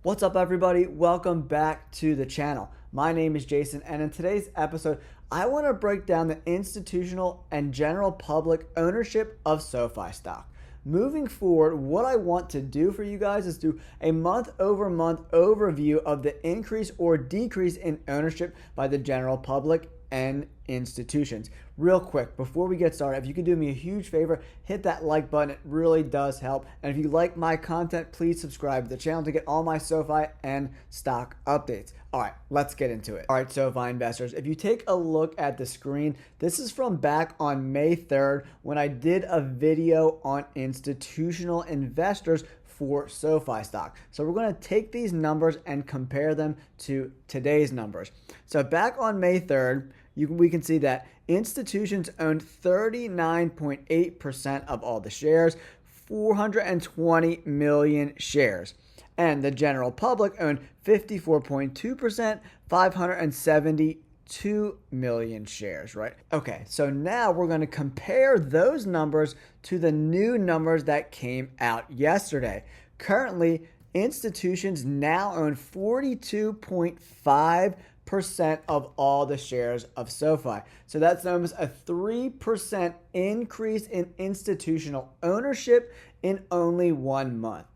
What's up, everybody? Welcome back to the channel. My name is Jason, and in today's episode, I want to break down the institutional and general public ownership of SoFi stock. Moving forward, what I want to do for you guys is do a month-over-month overview of the increase or decrease in ownership by the general public and institutions. Real quick, before we get started, if you could do me a huge favor, hit that like button. It really does help. And if you like my content, please subscribe to the channel to get all my SoFi and stock updates. All right, let's get into it. All right, SoFi investors, if you take a look at the screen, this is from back on May 3rd when I did a video on institutional investors for SoFi stock. So we're going to take these numbers and compare them to today's numbers. So back on May 3rd, we can see that institutions owned 39.8% of all the shares, 420 million shares. And the general public owned 54.2%, 572 million shares, right? Okay, so now we're going to compare those numbers to the new numbers that came out yesterday. Currently, institutions now own 42.5% of all the shares of SoFi. So that's almost a 3% increase in institutional ownership in only 1 month.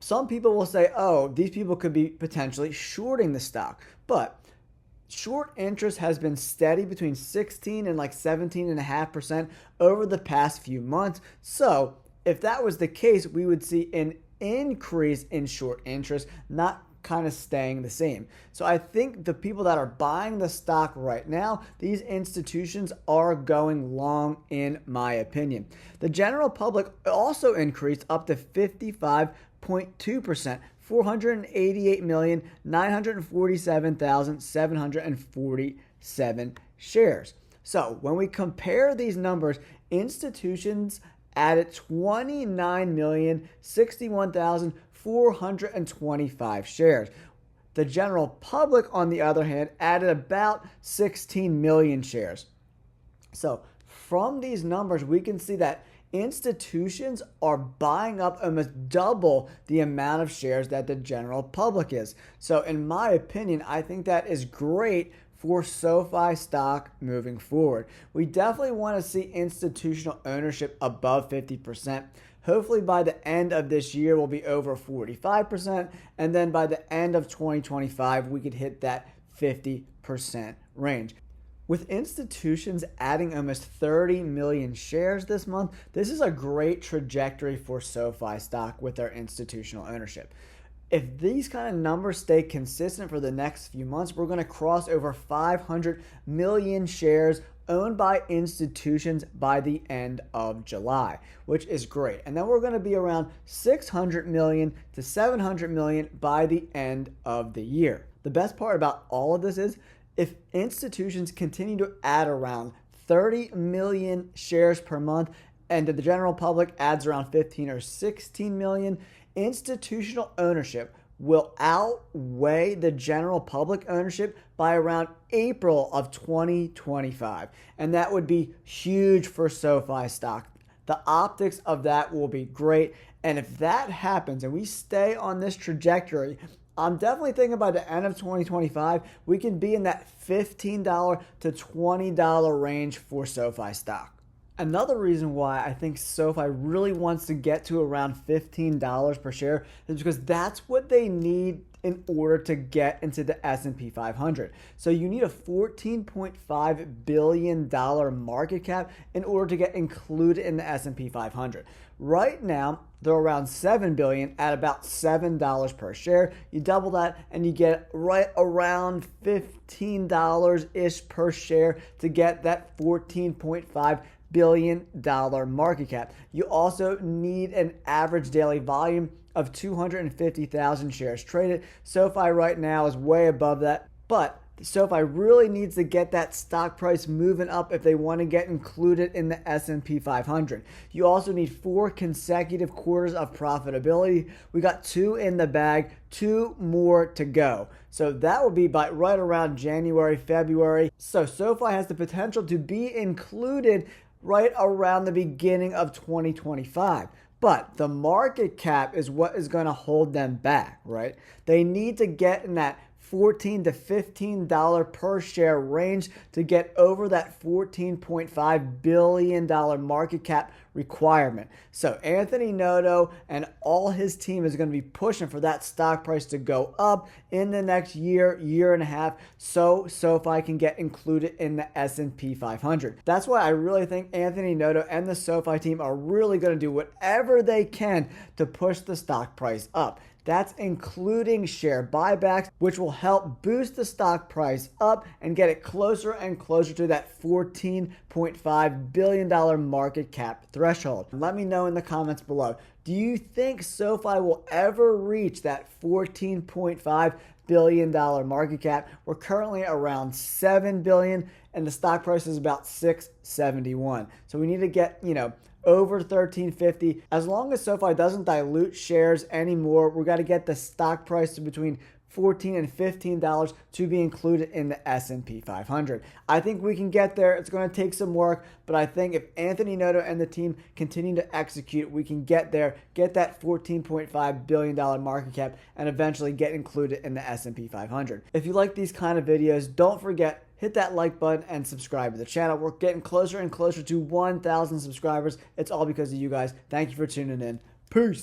Some people will say, oh, these people could be potentially shorting the stock, but short interest has been steady between 16 and like 17.5% over the past few months. So if that was the case, we would see an increase in short interest, not kind of staying the same. So I think the people that are buying the stock right now, these institutions are going long in my opinion. The general public also increased up to 55.2%, 488,947,747 shares. So when we compare these numbers, institutions added 29,061,425 shares. The general public, on the other hand, added about 16 million shares. So from these numbers, we can see that institutions are buying up almost double the amount of shares that the general public is. So in my opinion, I think that is great for SoFi stock moving forward. We definitely want to see institutional ownership above 50%. Hopefully by the end of this year, we'll be over 45%. And then by the end of 2025, we could hit that 50% range. With institutions adding almost 30 million shares this month, this is a great trajectory for SoFi stock with their institutional ownership. If these kind of numbers stay consistent for the next few months, we're going to cross over 500 million shares owned by institutions by the end of July, which is great. And then we're going to be around 600 million to 700 million by the end of the year. The best part about all of this is if institutions continue to add around 30 million shares per month and the general public adds around 15 or 16 million, institutional ownership will outweigh the general public ownership by around April of 2025. And that would be huge for SoFi stock. The optics of that will be great. And if that happens and we stay on this trajectory, I'm definitely thinking by the end of 2025, we can be in that $15 to $20 range for SoFi stock. Another reason why I think SoFi really wants to get to around $15 per share is because that's what they need in order to get into the S&P 500. So you need a $14.5 billion market cap in order to get included in the S&P 500. Right now, they're around $7 billion at about $7 per share. You double that and you get right around $15-ish per share to get that $14.5 billion market cap. You also need an average daily volume of 250,000 shares traded. SoFi right now is way above that, but SoFi really needs to get that stock price moving up if they want to get included in the S&P 500. You also need 4 consecutive quarters of profitability. We got 2 in the bag, 2 more to go. So that will be by right around January, February. So SoFi has the potential to be included right around the beginning of 2025. But the market cap is what is going to hold them back, right? They need to get in that $14 to $15 per share range to get over that $14.5 billion market cap requirement. So Anthony Noto and all his team is going to be pushing for that stock price to go up in the next year, year and a half, so SoFi can get included in the S&P 500. That's why I really think Anthony Noto and the SoFi team are really going to do whatever they can to push the stock price up. That's including share buybacks, which will help boost the stock price up and get it closer and closer to that $14.5 billion market cap threshold. Let me know in the comments below. Do you think SoFi will ever reach that $14.5 billion market cap? We're currently around $7 billion and the stock price is about $6.71. So we need to get, over $13.50. As long as SoFi doesn't dilute shares anymore, we got to get the stock price to between $14 and $15 to be included in the S&P 500. I think we can get there. It's going to take some work, but I think if Anthony Noto and the team continue to execute, we can get there, get that $14.5 billion market cap, and eventually get included in the S&P 500. If you like these kind of videos, don't forget, hit that like button and subscribe to the channel. We're getting closer and closer to 1,000 subscribers. It's all because of you guys. Thank you for tuning in. Peace.